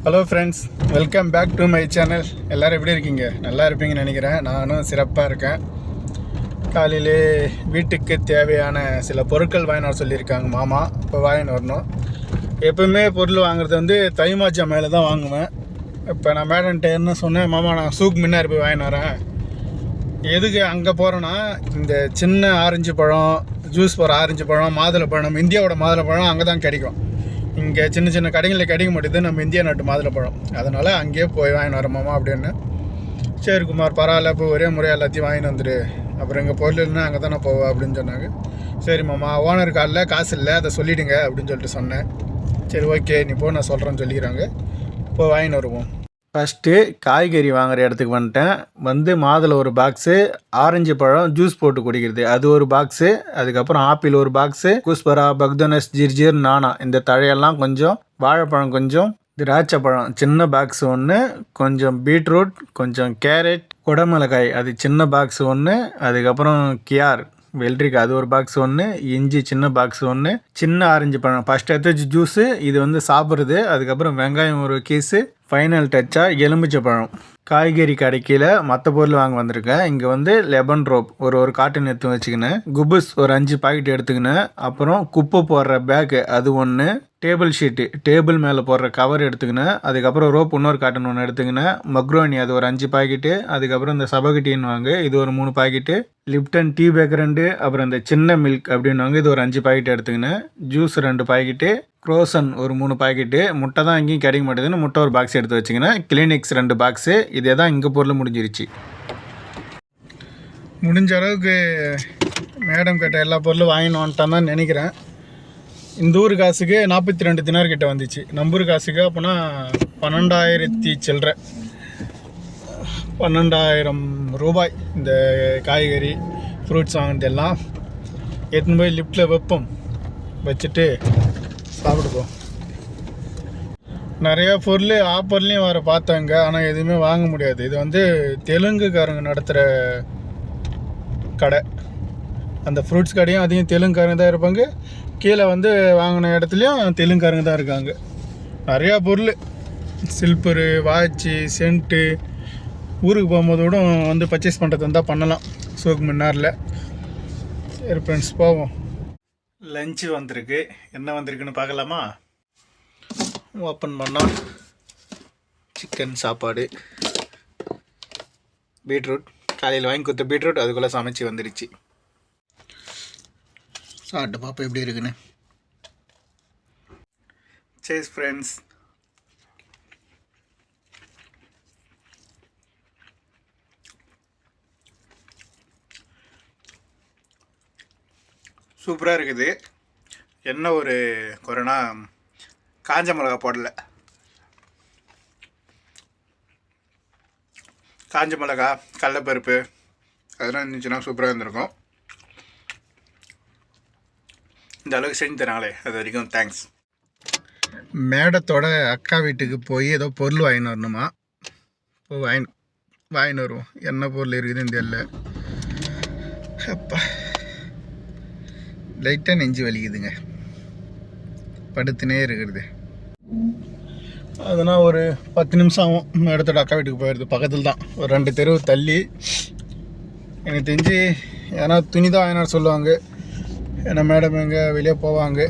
Hello friends, welcome back to my channel. எல்லோரும் எப்படி இருக்கீங்க? நல்லா இருப்பீங்கன்னு நினைக்கிறேன். நானும் சிறப்பாக இருக்கேன். காலையிலே வீட்டுக்கு தேவையான சில பொருட்கள் வாங்கினு வர சொல்லியிருக்காங்க மாமா. இப்போ வாங்கின்னு வரணும். எப்போவுமே பொருள் வாங்குறது வந்து தை மாதம் மேலே தான் வாங்குவேன். இப்போ நான் மேடன்ட்ட என்ன சொன்னேன், மாமா நான் சூக் முன்னாடி போய் வாங்கின்னு வரேன். எதுக்கு அங்கே போகிறேன்னா, இந்த சின்ன ஆரஞ்சு பழம், ஜூஸ் போகிற ஆரஞ்சு பழம், மாதுளப்பழம், இந்தியாவோட மாதுளப்பழம் அங்கே தான் கிடைக்கும். இங்கே சின்ன சின்ன கடைகளில் கிடைக்க மாட்டேது நம்ம இந்தியா நாட்டு மாதுளப்பழம். அதனால் அங்கேயே போய் வாங்கின்னு வரமாமா அப்படின்னு. சரி குமார், பரவாயில்ல, இப்போ ஒரே முறையாக எல்லாத்தையும் வாங்கின்னு வந்துடு, அப்புறம் எங்கள் பொருள் இல்லைன்னா அங்கே தானே போவா அப்படின்னு சொன்னாங்க. சரி மாமா, ஓனர் காலில் காசு இல்லை, அதை சொல்லிவிடுங்க அப்படின்னு சொல்லிட்டு சொன்னேன். சரி ஓகே, நீ போ, நான் சொல்கிறேன்னு சொல்லிக்கிறாங்க. இப்போ வாங்கின்னு வருவோம். ஃபஸ்ட்டு காய்கறி வாங்குகிற இடத்துக்கு வந்துட்டேன். மாதுளை ஒரு பாக்ஸு, ஆரஞ்சு பழம் ஜூஸ் போட்டு குடிக்கிறது அது ஒரு பாக்ஸு, அதுக்கப்புறம் ஆப்பிள் ஒரு பாக்ஸு, குஸ்பரா, பக்தோனஸ், ஜிர்ஜிர், நானா இந்த தழையெல்லாம் கொஞ்சம், வாழைப்பழம் கொஞ்சம், திராட்சை பழம் சின்ன பாக்ஸ் ஒன்று, கொஞ்சம் பீட்ரூட், கொஞ்சம் கேரட், குடமிளகாய் அது சின்ன பாக்ஸ் ஒன்று, அதுக்கப்புறம் கியார் வெள்ளரிக்காய் அது ஒரு பாக்ஸ் ஒன்று, இஞ்சி சின்ன பாக்ஸ் ஒன்று, சின்ன ஆரஞ்சு பழம் ஃபஸ்ட் எடுத்து ஜூஸு, இது வந்து சாப்பிட்றது, அதுக்கப்புறம் வெங்காயம் ஒரு கீஸு, ஃபைனல் டச்சாக எலுமிச்சை பழம். காய்கறி கடைக்கில் மற்ற பொருள் வாங்க வந்திருக்கேன். இங்கே வந்து லெமன் ரோப் ஒரு காட்டன் எடுத்து வச்சுக்கினேன், குபுஸ் ஒரு 5 பாக்கெட் எடுத்துக்கினேன், அப்புறம் குப்பை போடுற பேக்கு அது ஒன்று, டேபிள் ஷீட்டு டேபிள் மேலே போடுற கவர் எடுத்துக்கினேன், அதுக்கப்புறம் ரோப் இன்னொரு காட்டன் ஒன்று எடுத்துக்கினேன், மக்ரோனி அது ஒரு 5 பாக்கெட்டு, அதுக்கப்புறம் இந்த சபகட்டின்னு வாங்க இது ஒரு 3 பாக்கெட்டு, லிப்டன் டீ பேக் 2, அப்புறம் இந்த சின்ன மில்க் அப்படின்னு வாங்க இது ஒரு 5 பாக்கெட் எடுத்துக்கினேன், ஜூஸ் 2 பாக்கெட்டு, க்ரோசன் ஒரு 3 பாக்கெட்டு, முட்டை தான் எங்கேயும் கிடைக்க மாட்டேதுன்னு முட்டை ஒரு பாக்ஸ் எடுத்து வச்சுக்கினேன், கிளினிக்ஸ் 2 பாக்ஸு. இதே தான் இங்கே பொருள் முடிஞ்சிருச்சு. முடிஞ்ச அளவுக்கு மேடம் கிட்ட எல்லா பொருளும் வாங்கின்னு வந்துட்டான் தான் நினைக்கிறேன். இந்த ஊர் காசுக்கு 42 தினார் கிட்ட வந்துச்சு. நம்பூர் காசுக்கு அப்போனா 12,000 சில்லற, 12,000 ரூபாய். இந்த காய்கறி ஃப்ரூட்ஸ் வாங்கினது எல்லாம் எடுத்துன்னு போய் லிஃப்ட்டில் வைப்போம், வச்சுட்டு சாப்பிடுவோம். நிறையா பொருள் ஆஃபர்லேயும் வர பார்த்தாங்க, ஆனால் எதுவுமே வாங்க முடியாது. இது வந்து தெலுங்குக்காரங்க நடத்துகிற கடை. அந்த ஃப்ரூட்ஸ் கடையும் அதையும் தெலுங்குக்காரங்க தான் இருப்பாங்க. கீழே வந்து வாங்கின இடத்துலையும் தெலுங்குக்காரங்க தான் இருக்காங்க. நிறையா பொருள், சில்பரு, வாட்சு, சென்ட்டு, ஊருக்கு போகும்போது கூட வந்து பர்ச்சேஸ் பண்ணுறது இருந்தால் பண்ணலாம் சூக் மின்னாரில். சரி ஃப்ரெண்ட்ஸ், போவோம். லஞ்சு வந்திருக்கு, என்ன வந்திருக்குன்னு பார்க்கலாமா? ஓப்பன் பண்ணால் சிக்கன் சாப்பாடு, பீட்ரூட், காலையில் வாங்கி கொடுத்த பீட்ரூட் அதுக்குள்ளே சமைச்சு வந்துடுச்சு. சாப்பிட்டு பார்ப்போம் எப்படி இருக்குன்னு. சேஸ் ஃப்ரெண்ட்ஸ். சூப்பராக இருக்குது. என்ன ஒரு குறைனா காஞ்ச மிளகா போடல. காஞ்ச மிளகா, கடலைப்பருப்பு அதெல்லாம் இருந்துச்சுன்னா சூப்பராக இருந்திருக்கும். இந்த அளவுக்கு செஞ்சு தராங்களே, அது வரைக்கும் தேங்க்ஸ். மேடத்தோட அக்கா வீட்டுக்கு போய் ஏதோ பொருள் வாங்கின்னு வரணுமா. இப்போ வாங்கின்னு வருவோம். என்ன பொருள் இருக்குதுன்னு தெரியல. அப்பா லைட்டாக நெஞ்சு வலிக்குதுங்க, படுத்துனே இருக்கிறது. அதனால் ஒரு 10 நிமிஷம் ஆகும் மேடத்தோட அக்கா வீட்டுக்கு போயிடுது. பக்கத்தில் தான், ஒரு 2 தெருவு தள்ளி. எனக்கு தெரிஞ்சு ஏன்னா துணி தான் வாங்கினார் சொல்லுவாங்க. ஏன்னா மேடம் எங்கே வெளியே போவாங்க.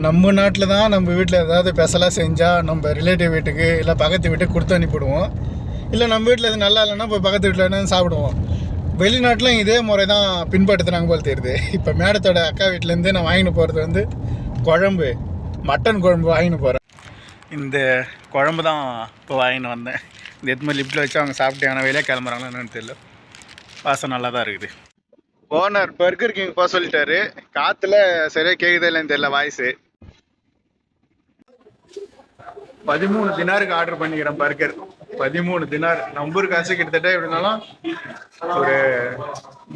நம்ம நாட்டில் தான் நம்ம வீட்டில் ஏதாவது ஸ்பெஷலாக செஞ்சால் நம்ம ரிலேட்டிவ் வீட்டுக்கு இல்லை பக்கத்து வீட்டுக்கு கொடுத்து அனுப்பிவிடுவோம். இல்லை நம்ம வீட்டில் எது நல்லா இல்லைன்னா இப்போ பக்கத்து வீட்டில் என்ன சாப்பிடுவோம். வெளிநாட்டிலும் இதே முறை தான் பின்பற்றுறாங்க போல் தெரியுது. இப்போ மேடத்தோட அக்கா வீட்டிலேருந்து நான் வாங்கின்னு போகிறது வந்து குழம்பு, மட்டன் குழம்பு வாங்கின்னு போகிறேன். இந்த குழம்பு தான் இப்போ வாங்கின்னு வந்தேன். இந்த எதுவுமே லிஃப்ட்டில் வச்சு அவங்க சாப்பிட்டு ஆனால் வெளியே கிளம்புறாங்களோ என்னன்னு தெரியல. வாசம் நல்லா தான் இருக்குது. ஓனர் பர்கர் கிங் போக சொல்லிட்டாரு. காற்றுல சரியாக கேட்குதா இல்லைன்னு தெரியல வாய்ஸு. 13 தினாருக்கு ஆர்டர் பண்ணிக்கிறேன் பர்கர். 13 தினார் நம்பூர் காசு கிட்டத்தட்ட எப்படினாலும் ஒரு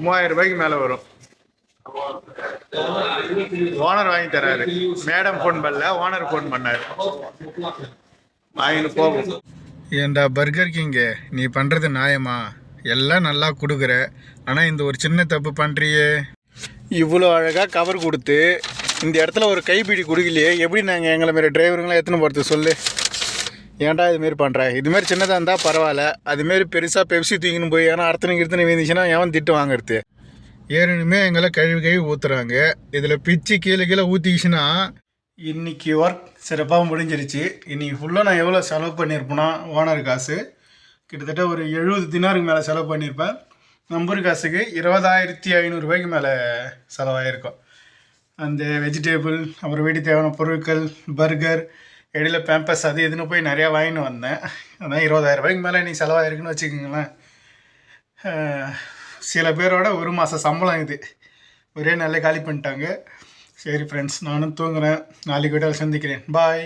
3000 ரூபாய்க்கு மேலே வரும். ஓனர் வாங்கி தராரு. மேடம் ஃபோன் பண்ணல, ஓனர் ஃபோன் பண்ணார். வாங்கிட்டு போவோம். ஏண்டா பர்கர் கிங்கு, நீ பண்ணுறது நியாயமா? எல்லாம் நல்லா கொடுக்குற, ஆனால் இந்த ஒரு சின்ன தப்பு பண்ணுறியே. இவ்வளோ அழகாக கவர் கொடுத்து இந்த இடத்துல ஒரு கைப்பிடி குடுக்கலையே, எப்படி நாங்கள் எங்களை மாரி டிரைவருங்களாம் எத்தனை போகிறது சொல்லு. ஏன்டா இதுமாரி பண்ணுறேன். இதுமாரி சின்னதாக இருந்தால் பரவாயில்ல, அதுமாரி பெருசாக பெப்சி தூக்கின்னு போய் ஏன்னா அர்த்தனை வீந்துச்சுன்னா எவன் திட்டு வாங்குறது. ஏற்கனவே எங்களை கழுவி ஊற்றுறாங்க. இதில் பிச்சு கீழே ஊற்றிக்கிச்சுன்னா இன்றைக்கி ஒர்க் சிறப்பாக முடிஞ்சிருச்சு. இன்றைக்கி ஃபுல்லாக நான் எவ்வளோ செலவு பண்ணியிருப்பேன்னா, ஓனர் காசு கிட்டத்தட்ட ஒரு 70 தினாருக்கு மேலே செலவு பண்ணியிருப்பேன். நம்பர் காசுக்கு 20,500 ரூபாய்க்கு மேலே செலவாகிருக்கும். அந்த வெஜிடேபிள், அப்புறம் வீட்டு தேவையான பொருட்கள், பர்கர், இடையில பேம்பஸ் அது இதுன்னு போய் நிறையா வாங்கின்னு வந்தேன். அதான் 20,000 ரூபாய்க்கு மேலே நீ செலவாயிருக்குன்னு வச்சுக்கோங்களேன். சில பேரோட ஒரு மாத சம்பளம் இது ஒரே நாளில் காலி பண்ணிட்டாங்க. சரி ஃப்ரெண்ட்ஸ், நானும் தூங்குறேன். நாளைக்கு வீட்டில் சந்திக்கிறேன். பாய்.